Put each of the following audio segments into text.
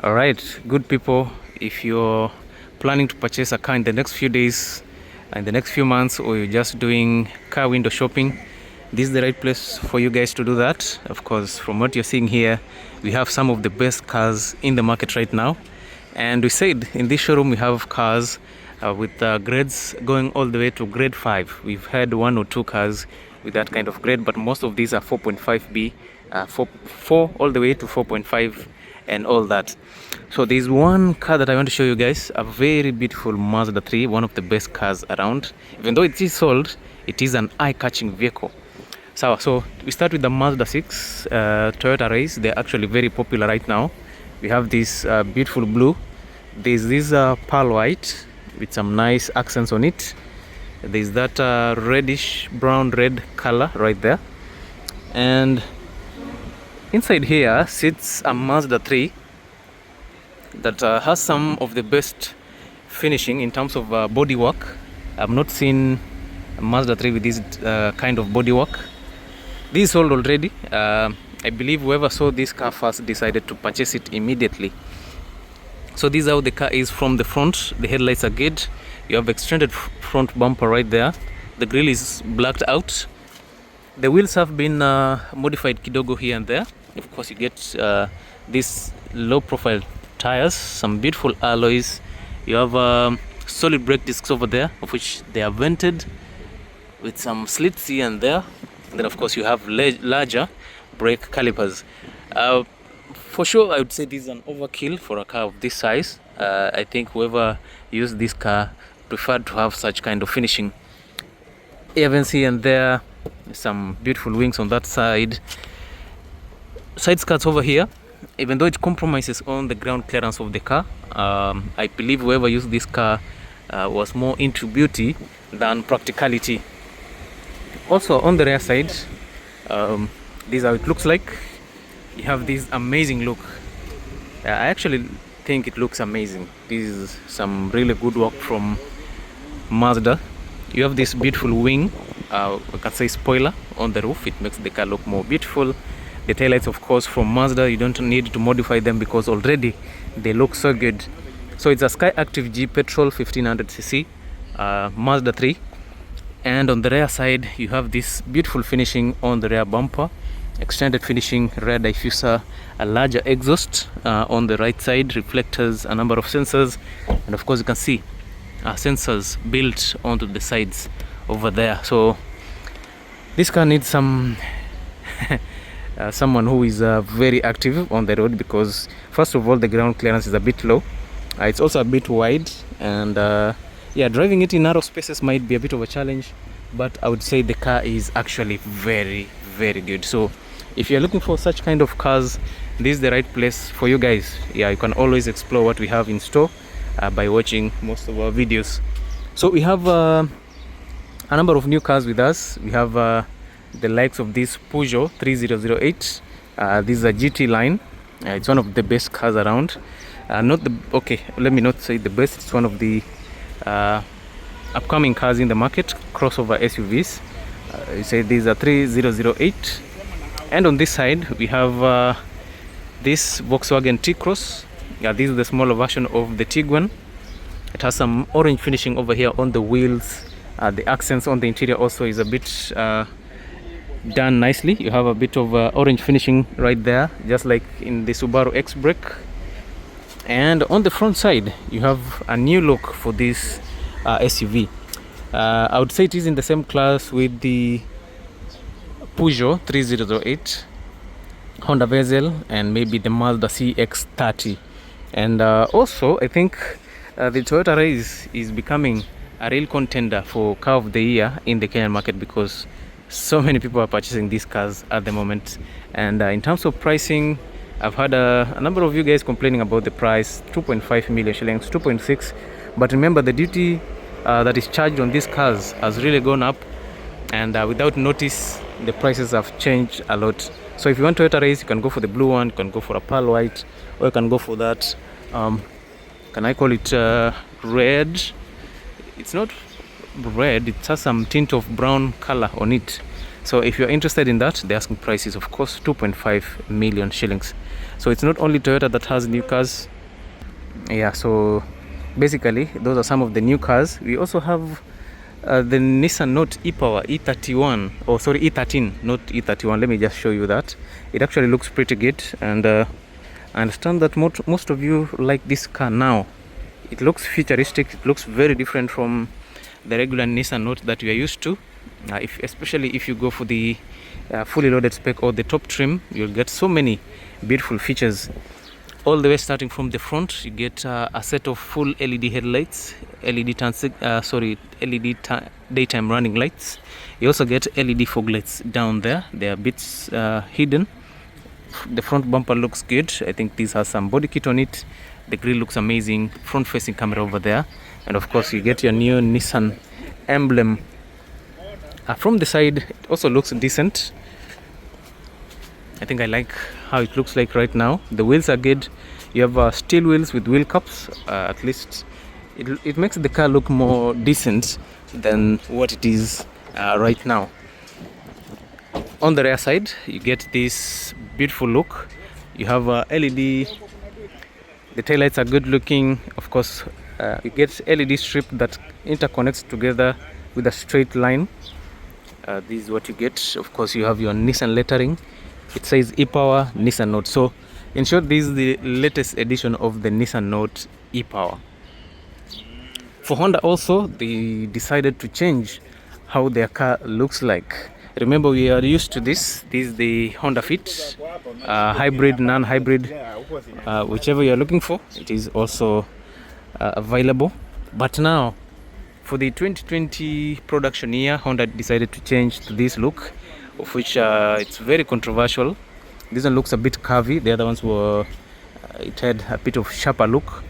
All right, good people, if you're planning to purchase a car in the next few days, in the next few months, or you're just doing car window shopping, this is the right place for you guys to do that. Of course, from what you're seeing here, we have some of the best cars in the market right now. And we said in this showroom we have cars with grades going all the way to grade 5. We've had 1 or 2 cars with that kind of grade, but most of these are 4.5B, 4 all the way to 4.5 and all that. So there's one car that I want to show you guys, a very beautiful Mazda 3, one of the best cars around. Even though it is sold, it is an eye-catching vehicle. So we start with the Mazda 6 Toyota Race. They're actually very popular right now. We have this beautiful blue. There's this pearl white with some nice accents on it. There's that reddish brown red color right there. And inside here sits a Mazda 3 that has some of the best finishing in terms of bodywork. I've not seen a Mazda 3 with this kind of bodywork. This is sold already. I believe whoever saw this car first decided to purchase it immediately. So this is how the car is from the front. The headlights are good. You have extended front bumper right there. The grille is blacked out. The wheels have been modified kidogo here and there. Of course, you get these low profile tires, some beautiful alloys. You have solid brake discs over there, of which they are vented with some slits here and there. And then of course you have larger brake calipers. For sure I would say this is an overkill for a car of this size. I think whoever used this car preferred to have such kind of finishing. Events here and there, some beautiful wings on that side. Side skirts over here, even though it compromises on the ground clearance of the car. I believe whoever used this car was more into beauty than practicality. Also on the rear side, this is how it looks like. You have this amazing look. I actually think it looks amazing. This is some really good work from Mazda. You have this beautiful wing, we can say spoiler on the roof. It makes the car look more beautiful. The taillights, of course, from Mazda, you don't need to modify them because already they look so good. So it's a Sky Active G petrol 1500cc Mazda 3. And on the rear side, you have this beautiful finishing on the rear bumper, extended finishing, rear diffuser, a larger exhaust on the right side, reflectors, a number of sensors, and of course you can see sensors built onto the sides over there. So this car needs some someone who is very active on the road, because first of all the ground clearance is a bit low. It's also a bit wide, and yeah, driving it in narrow spaces might be a bit of a challenge, but I would say the car is actually very good. So if you're looking for such kind of cars, this is the right place for you guys. Yeah, you can always explore what we have in store by watching most of our videos. So we have a number of new cars with us. We have the likes of this Peugeot 3008. This is a GT line. It's one of the best cars around. Let me not say the best. It's one of the upcoming cars in the market, crossover SUVs. You say these are 3008. And on this side we have this Volkswagen T-Cross. This is the smaller version of the Tiguan. It has some orange finishing over here on the wheels. The accents on the interior also is a bit done nicely. You have a bit of orange finishing right there, just like in the Subaru X-Brake. And on the front side you have a new look for this SUV. I would say it is in the same class with the Peugeot 3008, Honda Vezel, and maybe the Mazda CX-30. And also I think the Toyota Race is becoming a real contender for car of the year in the Kenyan market, because so many people are purchasing these cars at the moment. And in terms of pricing, I've had a number of you guys complaining about the price, 2.5 million shillings, 2.6. But remember, the duty that is charged on these cars has really gone up, and without notice the prices have changed a lot. So if you want Toyota Race, you can go for the blue one, you can go for a pearl white, or you can go for that can I call it red? It's not red, it has some tint of brown color on it. So if you're interested in that, the asking price is of course 2.5 million shillings. So it's not only Toyota that has new cars. Yeah, so basically those are some of the new cars. We also have the Nissan Note e-Power E31, oh sorry, E13, not E31. Let me just show you that. It actually looks pretty good, and I understand that most of you like this car now. It looks futuristic. It looks very different from the regular Nissan Note that we are used to. Especially if you go for the fully loaded spec or the top trim, you'll get so many beautiful features. All the way starting from the front, you get a set of full LED headlights, LED daytime running lights. You also get LED fog lights down there. They are bits hidden. The front bumper looks good. I think this has some body kit on it. The grille looks amazing. Front facing camera over there, and of course you get your new Nissan emblem. From the side, it also looks decent. I think I like how it looks like right now. The wheels are good. You have steel wheels with wheel cups. At least it makes the car look more decent than what it is right now. On the rear side, you get this beautiful look. You have LED. The taillights are good looking. Of course, you get LED strip that interconnects together with a straight line. This is what you get. Of course, you have your Nissan lettering. It says e-Power Nissan Note. So in short, this is the latest edition of the Nissan Note e-Power. For Honda also, they decided to change how their car looks like. Remember, we are used to this. This is the Honda Fit, hybrid, non-hybrid, whichever you are looking for, it is also available. But now, for the 2020 production year, Honda decided to change to this look, of which it's very controversial. This one looks a bit curvy. The other ones were, it had a bit of sharper look.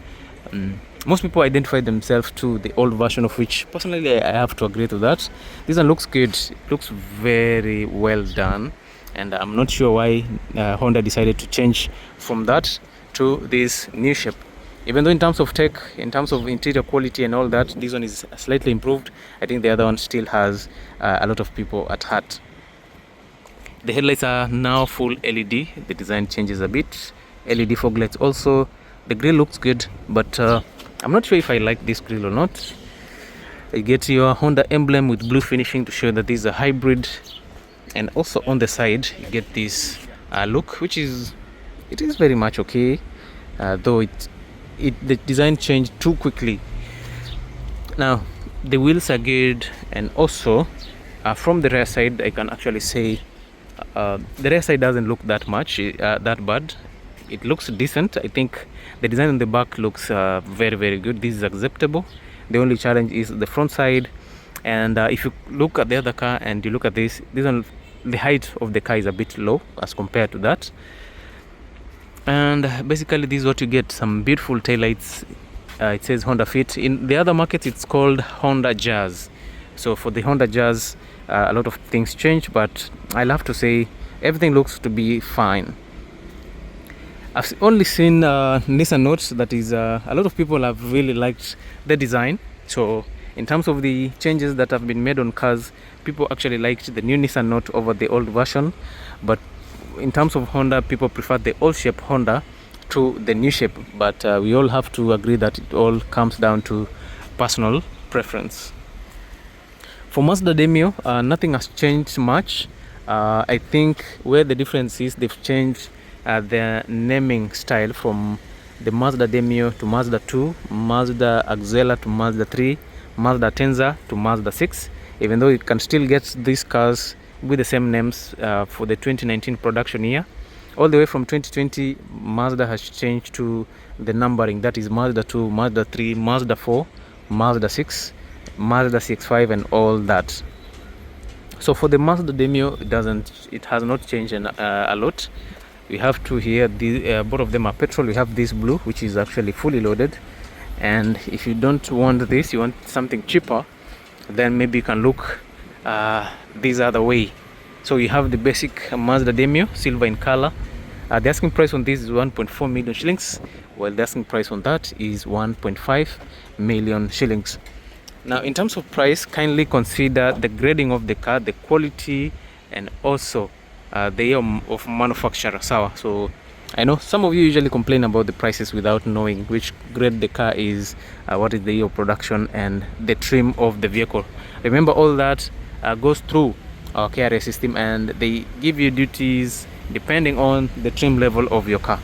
Most people identify themselves to the old version, of which personally I have to agree to that. This one looks good. It looks very well done, and I'm not sure why Honda decided to change from that to this new shape. Even though in terms of tech, in terms of interior quality and all that, this one is slightly improved. I think the other one still has a lot of people at heart. The headlights are now full LED. The design changes a bit. LED fog lights also. The grille looks good, but I'm not sure if I like this grille or not. You get your Honda emblem with blue finishing to show that this is a hybrid, and also on the side you get this look, which is very much okay, though the design changed too quickly. Now the wheels are good, and also from the rear side I can actually say the rear side doesn't look that much that bad. It looks decent. I think the design on the back looks very good. This is acceptable. The only challenge is the front side, and if you look at the other car and you look at this one, the height of the car is a bit low as compared to that. And basically this is what you get: some beautiful taillights. It says Honda Fit. In the other markets it's called Honda Jazz. So for the Honda Jazz, a lot of things change, but I'll have to say everything looks to be fine. I've only seen Nissan Notes. That is, a lot of people have really liked the design. So in terms of the changes that have been made on cars, people actually liked the new Nissan Note over the old version. But in terms of Honda, people prefer the old shape Honda to the new shape. But we all have to agree that it all comes down to personal preference. For Mazda Demio, nothing has changed much. I think where the difference is, they've changed the naming style from the Mazda Demio to Mazda 2, Mazda Axela to Mazda 3, Mazda Tenza to Mazda 6. Even though you can still get these cars with the same names for the 2019 production year, all the way from 2020 Mazda has changed to the numbering, that is Mazda 2, Mazda 3, Mazda 4, Mazda 6, Mazda CX-5 and all that. So for the Mazda Demio, it has not changed a lot. We have two here. Both of them are petrol. We have this blue, which is actually fully loaded, and if you don't want this, you want something cheaper, then maybe you can look this other way. So you have the basic Mazda Demio, silver in color. The asking price on this is 1.4 million shillings, while the asking price on that is 1.5 million shillings. Now in terms of price, kindly consider the grading of the car, the quality, and also the year of manufacturer. So I know some of you usually complain about the prices without knowing which grade the car is, what is the year of production, and the trim of the vehicle. Remember, all that goes through our carrier system, and they give you duties depending on the trim level of your car.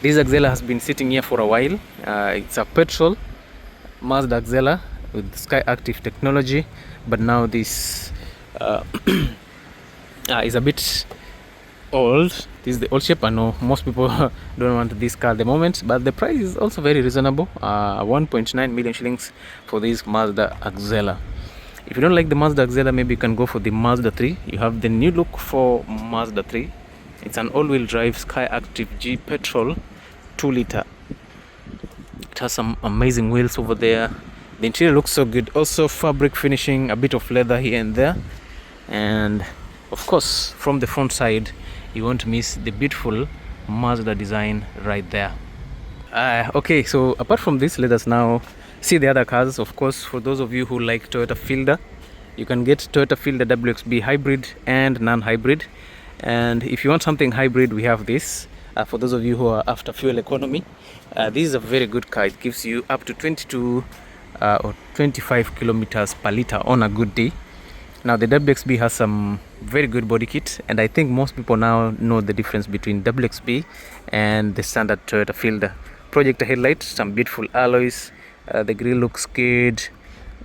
This Axela has been sitting here for a while. It's a petrol Mazda Axela with Sky Active technology, but now this is a bit old. This is the old shape. I know most people don't want this car at the moment, but the price is also very reasonable. 1.9 million shillings for this Mazda Axela. If you don't like the Mazda Axela, maybe you can go for the Mazda 3. You have the new look for Mazda 3. It's an all-wheel drive Sky Active G petrol 2-liter. It has some amazing wheels over there. The interior looks so good. Also fabric finishing, a bit of leather here and there. And of course, from the front side, you won't miss the beautiful Mazda design right there. Okay, so apart from this, let us now see the other cars. Of course, for those of you who like Toyota Fielder, you can get Toyota Fielder WXB hybrid and non-hybrid. And if you want something hybrid, we have this. For those of you who are after fuel economy, this is a very good car. It gives you up to 22 or 25 kilometers per liter on a good day. Now the WXB has some very good body kit, and I think most people now know the difference between WXB and the standard Toyota Fielder. Projector headlights, some beautiful alloys, the grille looks good.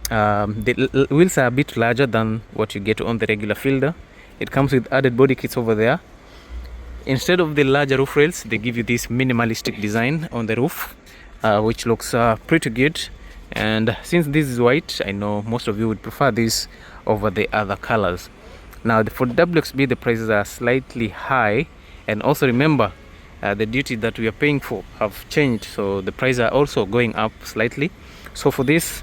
The wheels are a bit larger than what you get on the regular Fielder. It comes with added body kits over there. Instead of the larger roof rails, they give you this minimalistic design on the roof, which looks pretty good. And since this is white, I know most of you would prefer this over the other colors. Now for WXB, the prices are slightly high, and also remember the duty that we are paying for have changed, so the prices are also going up slightly. So for this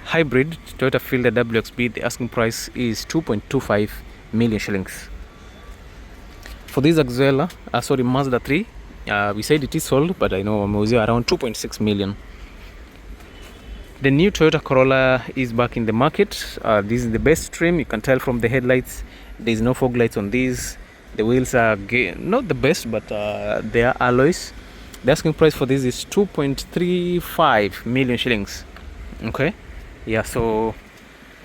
hybrid Toyota Fielder WXB, the asking price is 2.25 million shillings. For this Axela, Mazda 3, we said it is sold, but I know I'm around 2.6 million. The new Toyota Corolla is back in the market. This is the best trim. You can tell from the headlights. There is no fog lights on these. The wheels are not the best, but they are alloys. The asking price for this is 2.35 million shillings. Okay, yeah, so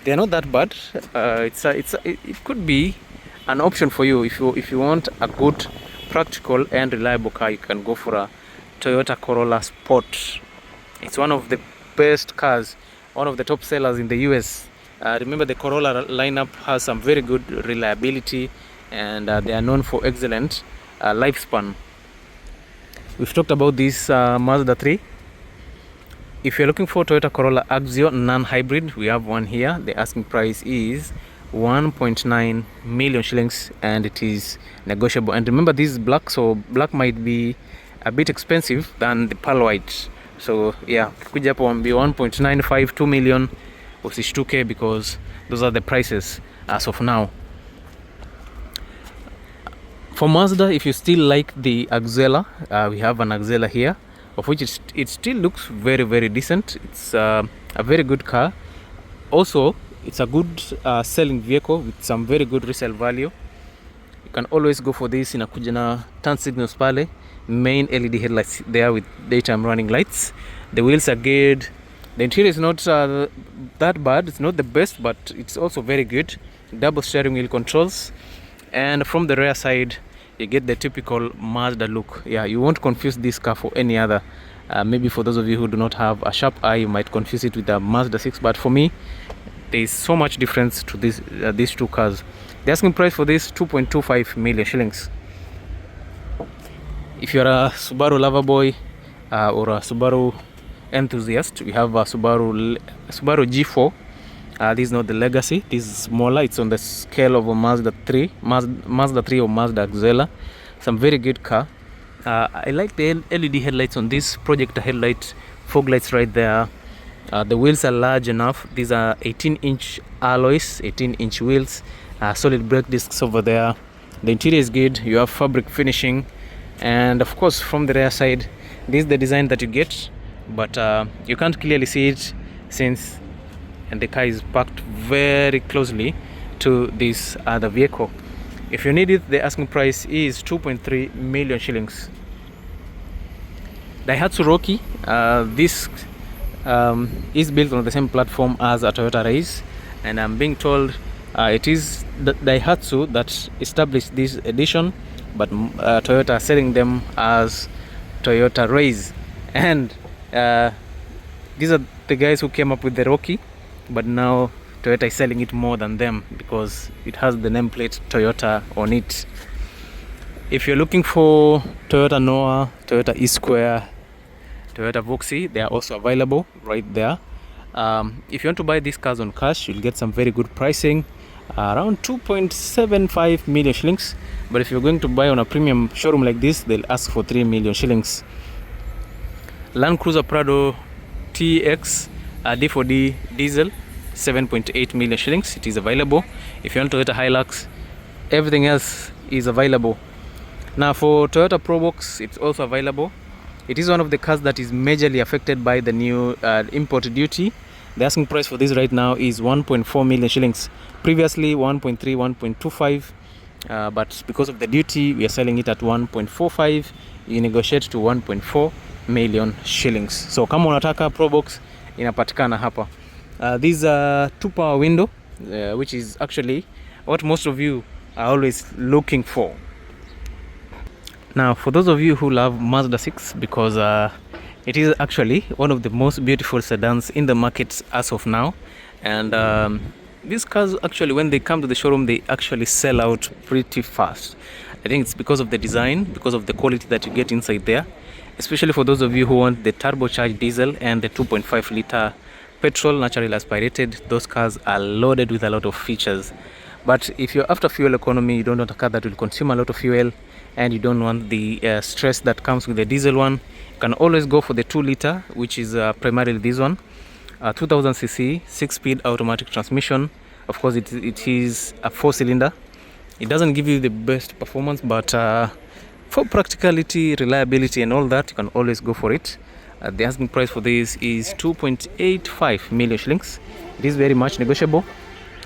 they are not that bad. It could be an option for you if you want a good, practical and reliable car. You can go for a Toyota Corolla Sport. It's one of the best cars, one of the top sellers in the US. Remember, the Corolla lineup has some very good reliability, and they are known for excellent lifespan. We've talked about this Mazda 3. If you're looking for Toyota Corolla Axio non-hybrid, we have one here. The asking price is 1.9 million shillings, and it is negotiable. And remember, this is black, so black might be a bit expensive than the pearl white. So yeah, kuja hapo wambi 1.95, 2 million usishtuke, because those are the prices as of now. For Mazda, if you still like the Axela, we have an Axela here, of which it still looks very, very decent. It's a very good car. Also, it's a good selling vehicle with some very good resale value. You can always go for this. Inakuja na turn signals pale, main LED headlights there with daytime running lights. The wheels are good. The interior is not that bad. It's not the best, but it's also very good. Double steering wheel controls, and from the rear side you get the typical Mazda look. Yeah, you won't confuse this car for any other. Maybe for those of you who do not have a sharp eye, you might confuse it with a Mazda 6, but for me, there is so much difference to these two cars. The asking price for this 2.25 million shillings. If you're a Subaru lover boy or a Subaru enthusiast, we have a Subaru G4. This is not the Legacy. This is smaller. It's on the scale of a Mazda 3 or Mazda Axela. Some very good car. I like the LED headlights on this, projector headlight, fog lights right there. The wheels are large enough. These are 18-inch alloys, 18-inch wheels, solid brake discs over there. The interior is good. You have fabric finishing, and of course from the rear side, this is the design that you get, but you can't clearly see it since the car is parked very closely to this other vehicle. If you need it, the asking price is 2.3 million shillings. Daihatsu Rocky, this is built on the same platform as a Toyota Race, and I'm being told it is the Daihatsu that established this edition, but Toyota are selling them as Toyota Race. And these are the guys who came up with the Rocky, but now Toyota is selling it more than them because it has the nameplate Toyota on it. If you're looking for Toyota Noah, Toyota E-Square, Toyota Voxy, they are also available right there. If you want to buy these cars on cash, you'll get some very good pricing, around 2.75 million shillings. But if you're going to buy on a premium showroom like this, they'll ask for 3 million shillings. Land Cruiser Prado TX D4D diesel, 7.8 million shillings. It is available. If you want Toyota Hilux, everything else is available. Now for Toyota Probox, it's also available. It is one of the cars that is majorly affected by the new import duty. The asking price for this right now is 1.4 million shillings. Previously 1.3, 1.25, but because of the duty, we are selling it at 1.45. You negotiate to 1.4 million shillings. So kama unataka Probox, inapatikana hapa. These are 2-power window, which is actually what most of you are always looking for. Now, for those of you who love Mazda 6, because it is actually one of the most beautiful sedans in the market as of now, and these cars actually, when they come to the showroom, they actually sell out pretty fast. I think it's because of the design, because of the quality that you get inside there, especially for those of you who want the turbocharged diesel and the 2.5 liter petrol naturally aspirated. Those cars are loaded with a lot of features. But if you're after fuel economy, you don't want a car that will consume a lot of fuel, and you don't want the stress that comes with the diesel one, you can always go for the 2 liter, which is primarily this one, 2000cc 6-speed automatic transmission. Of course, it is a 4-cylinder. It doesn't give you the best performance, but for practicality, reliability and all that, you can always go for it. The asking price for this is 2.85 million shillings. It is very much negotiable.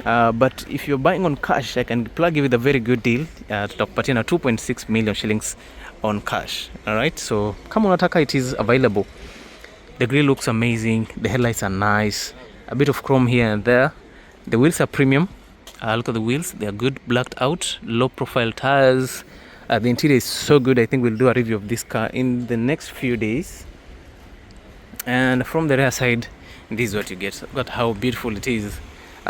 But if you're buying on cash, I can plug you with a very good deal. Tutakupatia na 2.6 million shillings on cash. Alright, so kama unataka, it is available. The grille looks amazing. The headlights are nice. A bit of chrome here and there. The wheels are premium. Look at the wheels. They are good, blacked out, low profile tires. The interior is so good. I think we'll do a review of this car in the next few days. And from the rear side, this is what you get. Look at how beautiful it is.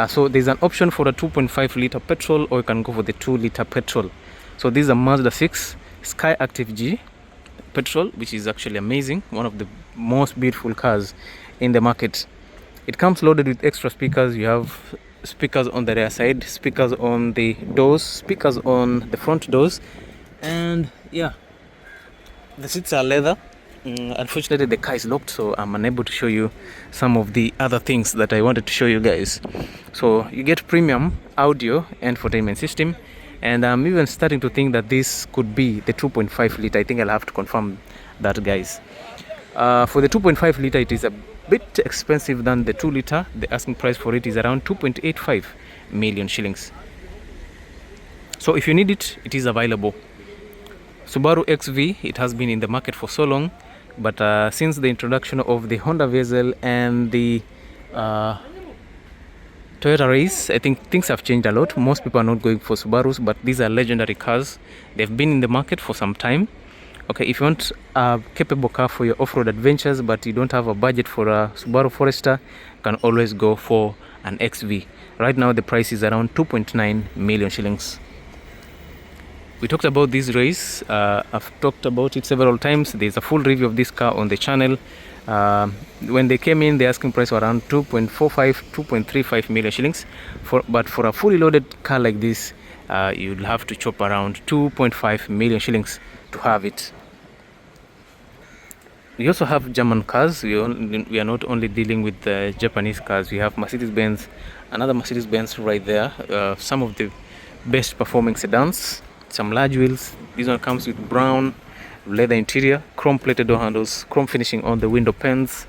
So there's an option for a 2.5 liter petrol, or you can go for the 2 liter petrol. So this is a Mazda 6 Sky Active G petrol, which is actually amazing. One of the most beautiful cars in the market. It comes loaded with extra speakers. You have speakers on the rear side, speakers on the doors, speakers on the front doors, and yeah, the seats are leather. Unfortunately, the car is locked, so I'm unable to show you some of the other things that I wanted to show you guys. So you get premium audio and infotainment system, and I'm even starting to think that this could be the 2.5 liter. I think I'll have to confirm that, guys. For the 2.5 liter, it is a bit expensive than the 2 liter. The asking price for it is around 2.85 million shillings. So if you need it, it is available. Subaru XV, it has been in the market for so long, but since the introduction of the Honda Vezel and the Toyota Race, I think things have changed a lot. Most people are not going for Subarus, but these are legendary cars. They've been in the market for some time. Okay, if you want a capable car for your off-road adventures, but you don't have a budget for a Subaru Forester, you can always go for an XV. Right now, the price is around 2.9 million shillings. We talked about this race. I've talked about it several times. There's a full review of this car on the channel. When they came in, the asking price was around 2.45, 2.35 million shillings. But for a fully loaded car like this, you'll have to chop around 2.5 million shillings to have it. We also have German cars. We are not only dealing with the Japanese cars. We have Mercedes-Benz, another Mercedes-Benz right there. Some of the best performing sedans. Some large wheels. This one comes with brown leather interior, chrome plated door handles, chrome finishing on the window panes,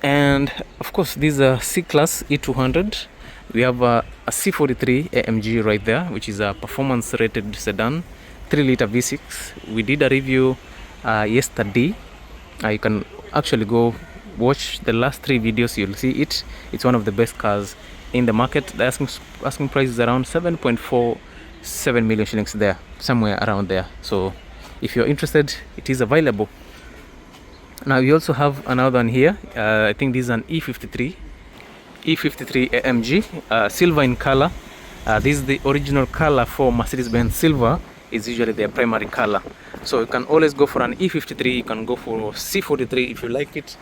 and of course these are C-Class E200. We have a C43 AMG right there, which is a performance rated sedan, 3-liter V6. We did a review yesterday. You can actually go watch the last 3 videos, you'll see it. It's one of the best cars in the market. The asking price is around 7.47 million shillings, there, somewhere around there. So if you're interested, it is available. Now we also have another one here. I think this is an E53 AMG, silver in color. This is the original color for Mercedes-Benz. Silver is usually their primary color. So you can always go for an E53, you can go for C43 if you like it.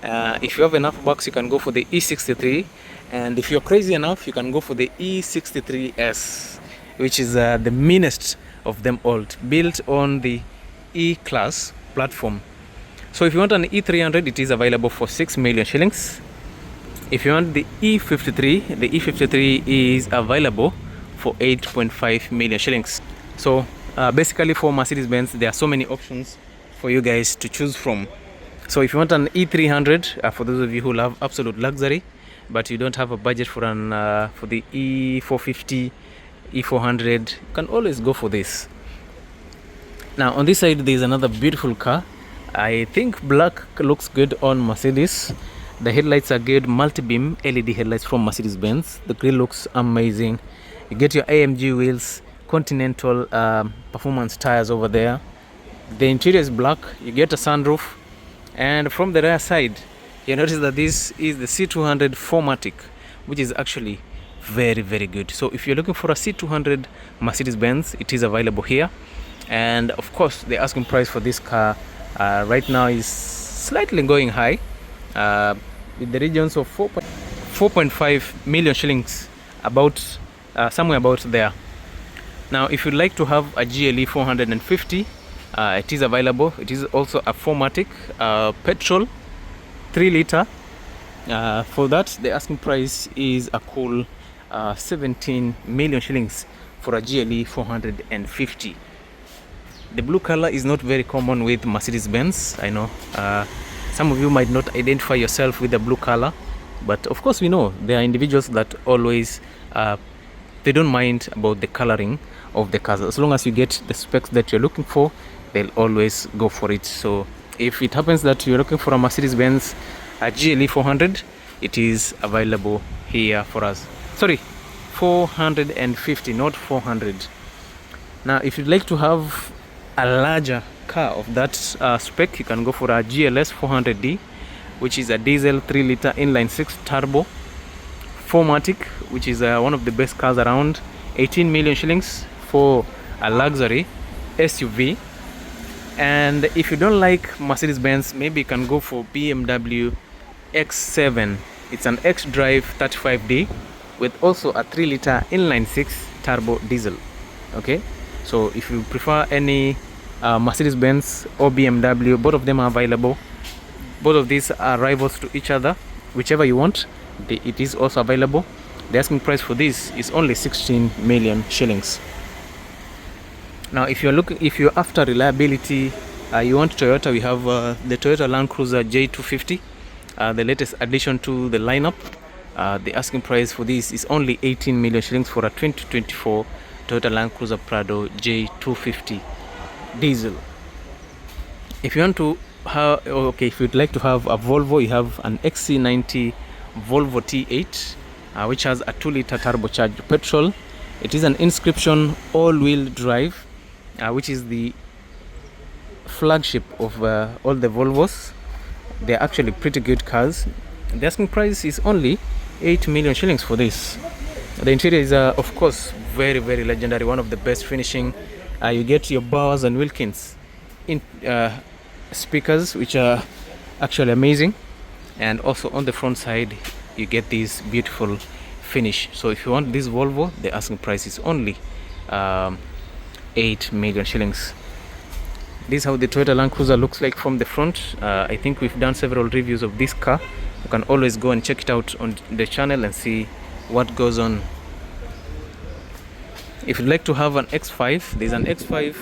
If you have enough bucks, you can go for the E63. And if you're crazy enough, you can go for the E63S, which is the meanest of them all, built on the E-Class platform. So if you want an E300, it is available for 6 million shillings. If you want the E53 is available for 8.5 million shillings. So basically for Mercedes-Benz, there are so many options for you guys to choose from. So if you want an E300, for those of you who love absolute luxury, but you don't have a budget for for the E450, E400, you can always go for this. Now on this side, there is another beautiful car. I think black looks good on Mercedes. The headlights are good, multi-beam LED headlights from Mercedes-Benz. The grille looks amazing. You get your AMG wheels, Continental performance tires over there. The interior is black. You get a sunroof, and from the rear side, you notice that this is the C200 4MATIC, which is actually very, very good. So if you're looking for a C200 Mercedes-Benz, it is available here. And of course, the asking price for this car right now is slightly going high, in the regions of 4.5 million shillings, about somewhere about there. Now if you'd like to have a GLE 450, it is available. It is also a 4MATIC petrol, 3-liter. For that, the asking price is a cool 17 million shillings for a GLE 450. The blue color is not very common with Mercedes-Benz. I know some of you might not identify yourself with the blue color, but of course we know there are individuals that always they don't mind about the coloring of the cars. As long as you get the specs that you're looking for, they'll always go for it. So if it happens that you're looking for a Mercedes-Benz GLE 400, it is available here for us. Sorry, 450, not 400. Now if you'd like to have a larger car of that spec, you can go for a GLS 400D, which is a diesel 3-liter inline 6 turbo 4MATIC, which is one of the best cars around. 18 million shillings for a luxury SUV. And if you don't like Mercedes-Benz, maybe you can go for BMW X7. It's an X-Drive 35D with also a 3-liter inline 6 turbo diesel. Okay, so if you prefer any Mercedes-Benz or BMW, both of them are available. Both of these are rivals to each other. Whichever you want, it is also available. The asking price for this is only 16 million shillings. Now if you're after reliability, you want Toyota, we have the Toyota Land Cruiser J250, the latest addition to the lineup. The asking price for this is only 18 million shillings for a 2024 Toyota Land Cruiser Prado J250 diesel. If you want to have, if you'd like to have a Volvo, you have an XC90 Volvo T8, which has a 2-liter turbocharged petrol. It is an Inscription all-wheel drive, which is the flagship of all the Volvos. They're actually pretty good cars. The asking price is only 8 million shillings for this. The interior is of course very, very legendary, one of the best finishing. You get your Bowers and Wilkins in speakers, which are actually amazing, and also on the front side you get this beautiful finish. So if you want this Volvo, the asking price is only 8 million shillings. This is how the Toyota Land Cruiser looks like from the front. I think we've done several reviews of this car. You can always go and check it out on the channel and see what goes on. If you'd like to have an X5, there's an X5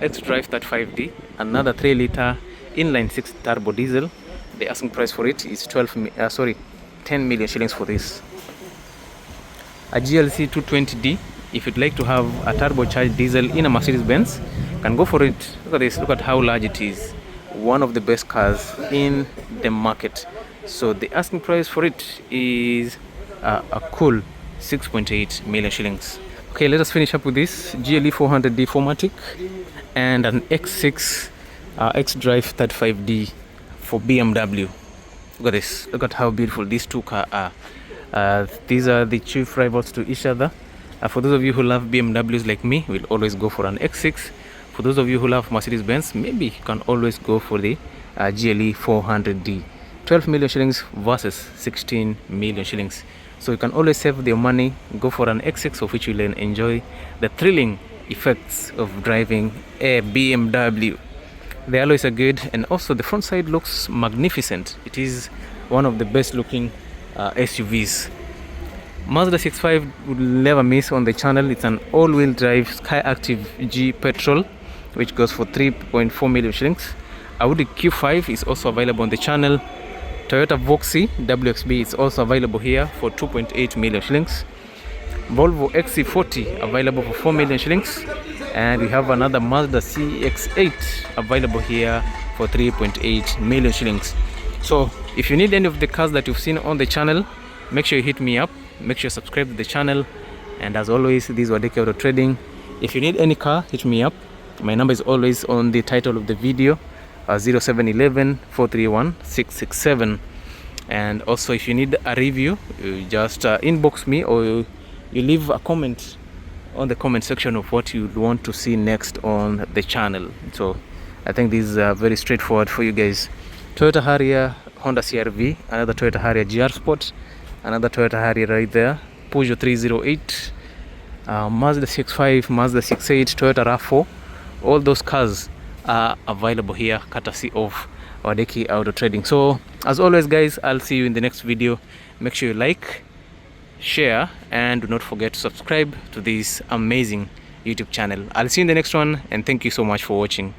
X-Drive 35D, another 3-liter inline 6 turbo diesel. The asking price for it is 10 million shillings for this. a GLC 220D. If you'd like to have a turbocharged diesel in a Mercedes-Benz, you can go for it. Look at this, look at how large it is. One of the best cars in the market. So the asking price for it is a cool 6.8 million shillings. Okay, let us finish up with this GLE 400D 4matic and an X6 X-Drive 35D for BMW. Look at this, look at how beautiful these two cars are. These are the chief rivals to each other. For those of you who love BMWs like me, we'll always go for an X6. For those of you who love Mercedes-Benz, maybe you can always go for the GLE 400D. 12 million shillings versus 16 million shillings. So you can always save your money, go for an X6, of which you'll enjoy the thrilling effects of driving a BMW. The alloys are good, and also the front side looks magnificent. It is one of the best looking SUVs. Mazda 6.5 will never miss on the channel. It's an all-wheel drive Sky Active G petrol, which goes for 3.4 million shillings. Audi Q5 is also available on the channel. Toyota Voxy WXB is also available here for 2.8 million shillings. Volvo XC40 available for 4 million shillings. And we have another Mazda CX-8 available here for 3.8 million shillings. So if you need any of the cars that you've seen on the channel, make sure you hit me up. Make sure you subscribe to the channel. And as always, this is Wadeke Auto Trading. If you need any car, hit me up. My number is always on the title of the video, 0711 431 667. And also, if you need a review, you just inbox me, or you leave a comment on the comment section of what you want to see next on the channel. So I think this is very straightforward for you guys. Toyota Harrier, Honda CR-V, another Toyota Harrier GR Sport, another Toyota Harrier right there, Peugeot 308, Mazda 6.5, Mazda 6.8, Toyota RAV4. All those cars are available here courtesy of Wadeke Auto Trading. So as always guys, I'll see you in the next video. Make sure you like, share, and do not forget to subscribe to this amazing YouTube channel. I'll see you in the next one, and thank you so much for watching.